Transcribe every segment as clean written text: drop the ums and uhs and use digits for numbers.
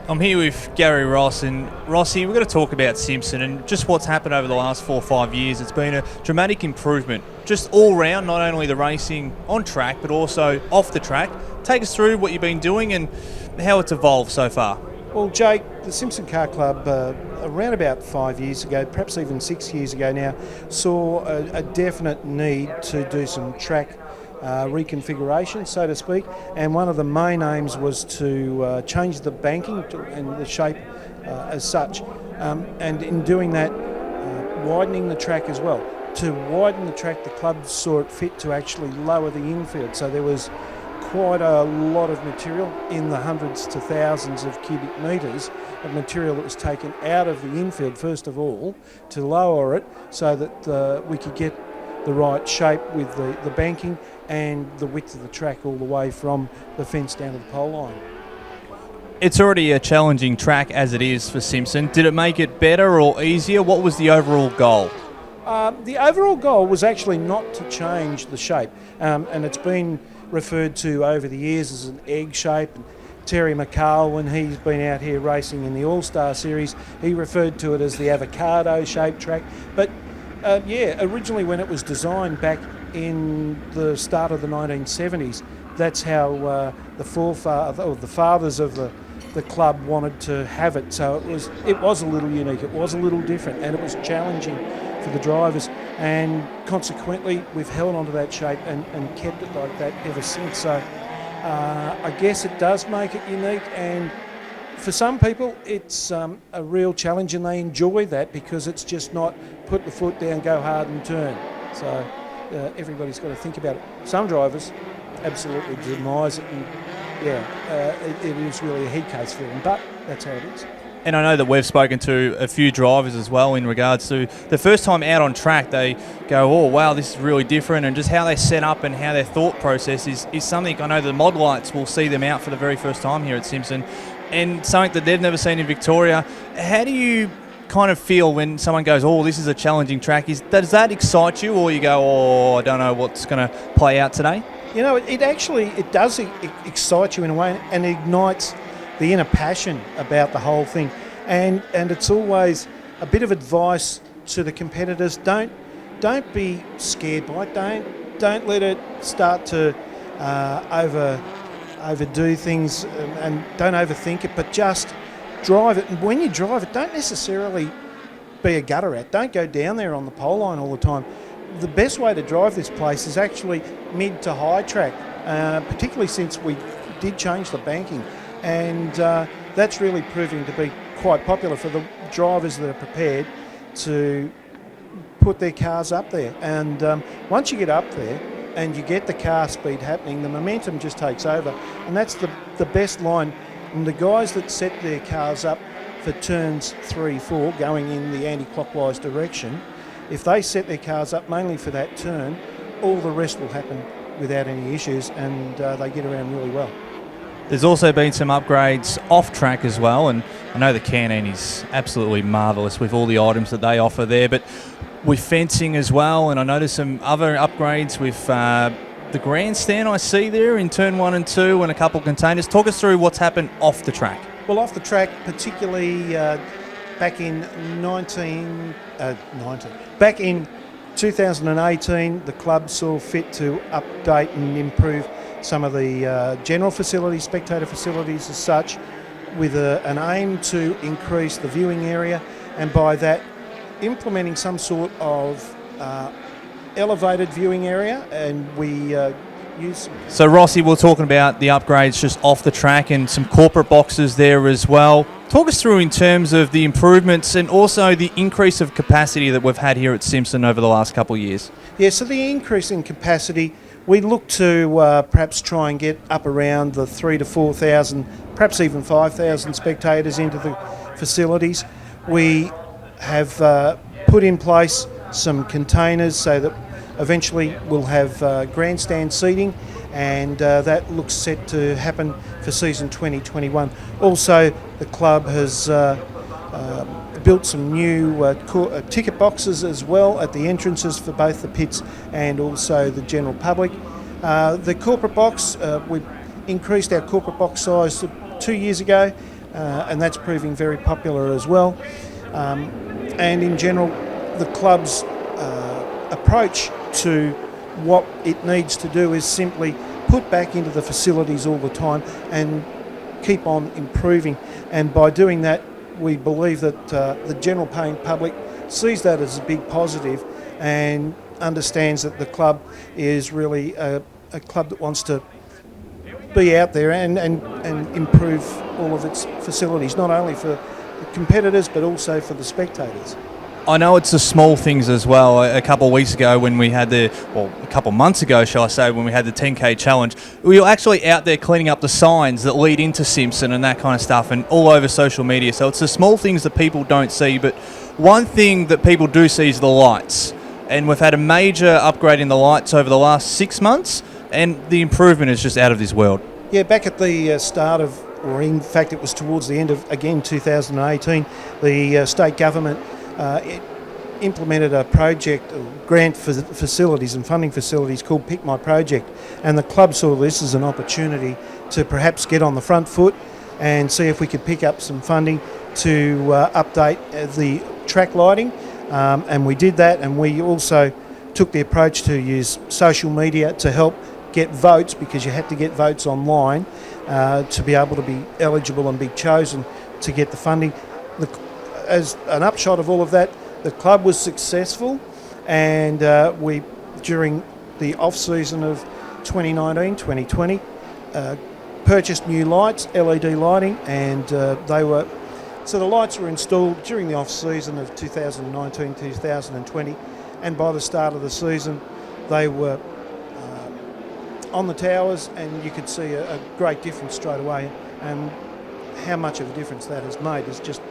I'm here with Garry Ross, and Rossi, we're going to talk about Simpson and just what's happened over the last 4 or 5 years. It's been a dramatic improvement, just all round, not only the racing on track, but also off the track. Take us through what you've been doing and how it's evolved so far. Well, Jake, the Simpson Car Club, around about 5 years ago, perhaps even 6 years ago now, saw a definite need to do some track reconfiguration, so to speak, and one of the main aims was to change the banking and the shape as such, and in doing that, widening the track as well. To widen the track, the club saw it fit to actually lower the infield, so there was quite a lot of material, in the hundreds to thousands of cubic metres of material that was taken out of the infield first of all to lower it so that we could get the right shape with the banking and the width of the track all the way from the fence down to the pole line. It's already a challenging track as it is for Simpson. Did it make it better or easier? What was the overall goal? The overall goal was actually not to change the shape, and it's been referred to over the years as an egg shape. And Terry McCall, when he's been out here racing in the All-Star Series, he referred to it as the avocado-shaped track. But originally when it was designed back in the start of the 1970s, that's how the fathers of the club wanted to have it. So it was a little unique, it was a little different, and it was challenging for the drivers, and consequently we've held onto that shape and kept it like that ever since. So I guess it does make it unique, and for some people it's a real challenge, and they enjoy that because it's just not put the foot down, go hard and turn. So everybody's got to think about it. Some drivers absolutely demise it, and it is really a head case for them, but that's how it is. And I know that we've spoken to a few drivers as well in regards to the first time out on track, they go, oh wow, this is really different, and just how they set up and how their thought process is something. I know the mod lights will see them out for the very first time here at Simpson, and something that they've never seen in Victoria. How do you kind of feel when someone goes, oh, this is a challenging track? Does that excite you, or you go, oh, I don't know what's going to play out today? You know, it does excite you in a way, and ignites the inner passion about the whole thing, and it's always a bit of advice to the competitors. Don't be scared by it. Don't let it start to overdo things, and don't overthink it, but just drive it. And when you drive it, don't necessarily be a gutter rat. Don't go down there on the pole line all the time. The best way to drive this place is actually mid to high track, particularly since we did change the banking. And that's really proving to be quite popular for the drivers that are prepared to put their cars up there. And once you get up there and you get the car speed happening, the momentum just takes over. And that's the best line. And the guys that set their cars up for turns 3, 4, going in the anti-clockwise direction, if they set their cars up mainly for that turn, all the rest will happen without any issues, and they get around really well. There's also been some upgrades off track as well, and I know the canteen is absolutely marvellous with all the items that they offer there, but with fencing as well, and I noticed some other upgrades with the grandstand I see there in turn 1 and 2 and a couple of containers. Talk us through what's happened off the track. Well, off the track, particularly back in 2018, the club saw fit to update and improve some of the general facilities, spectator facilities as such, with an aim to increase the viewing area, and by that implementing some sort of elevated viewing area, and we use... So Rossi, we're talking about the upgrades just off the track and some corporate boxes there as well. Talk us through in terms of the improvements and also the increase of capacity that we've had here at Simpson over the last couple of years. Yeah, so the increase in capacity, we look to perhaps try and get up around the 3,000 to 4,000, perhaps even 5,000 spectators into the facilities. We have put in place some containers so that eventually we'll have grandstand seating, and that looks set to happen for season 2021. Also, the club has built some new ticket boxes as well at the entrances for both the pits and also the general public. The corporate box, we increased our corporate box size 2 years ago. and that's proving very popular as well. And in general, the club's approach to what it needs to do is simply put back into the facilities all the time and keep on improving. And by doing that, we believe that the general paying public sees that as a big positive and understands that the club is really a club that wants to be out there and improve all of its facilities, not only for the competitors but also for the spectators. I know it's the small things as well. A couple of weeks ago when we had a couple of months ago, shall I say, when we had the 10K challenge, we were actually out there cleaning up the signs that lead into Simpson and that kind of stuff, and all over social media. So it's the small things that people don't see, but one thing that people do see is the lights. And we've had a major upgrade in the lights over the last 6 months, and the improvement is just out of this world. Yeah, back at the start of, or in fact it was towards the end of, again, 2018, the state government it implemented a project, a grant for facilities and funding facilities called Pick My Project, and the club saw this as an opportunity to perhaps get on the front foot and see if we could pick up some funding to update the track lighting, and we did that. And we also took the approach to use social media to help get votes, because you had to get votes online to be able to be eligible and be chosen to get the funding. As an upshot of all of that, the club was successful, and we, during the off-season of 2019-2020, purchased new lights, LED lighting, and so the lights were installed during the off-season of 2019-2020, and by the start of the season they were on the towers, and you could see a great difference straight away. And how much of a difference that has made is just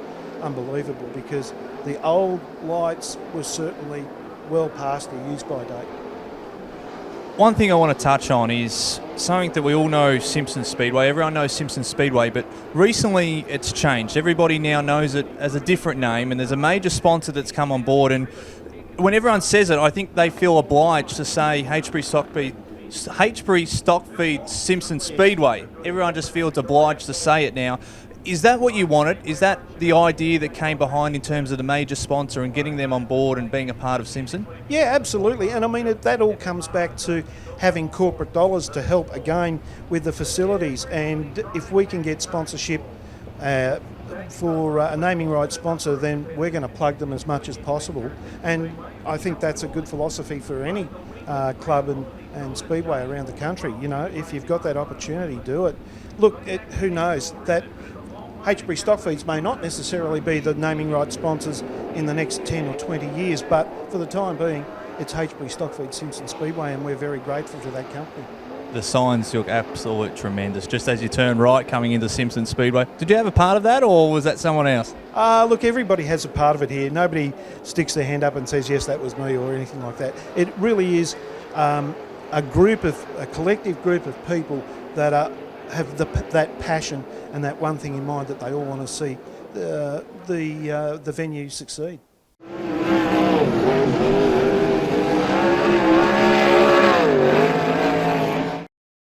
unbelievable, because the old lights were certainly well past their use-by date. One thing I want to touch on is something that we all know, Simpson Speedway. Everyone knows Simpson Speedway, but recently it's changed. Everybody now knows it as a different name, and there's a major sponsor that's come on board, and when everyone says it, I think they feel obliged to say H'Bree Stockfeed Simpson Speedway. Everyone just feels obliged to say it now. Is that what you wanted? Is that the idea that came behind in terms of the major sponsor and getting them on board and being a part of Simpson? Yeah, absolutely. And I mean, that all comes back to having corporate dollars to help again with the facilities. And if we can get sponsorship for a naming rights sponsor, then we're going to plug them as much as possible. And I think that's a good philosophy for any club and speedway around the country. You know, if you've got that opportunity, do it. Look, who knows, that H'Bree Stockfeeds may not necessarily be the naming rights sponsors in the next 10 or 20 years, but for the time being, it's H'Bree Stockfeed Simpson Speedway, and we're very grateful to that company. The signs look absolutely tremendous, just as you turn right coming into Simpson Speedway. Did you have a part of that, or was that someone else? Look, everybody has a part of it here. Nobody sticks their hand up and says, yes, that was me, or anything like that. It really is a collective group of people that have that passion and that one thing in mind, that they all want to see the venue succeed.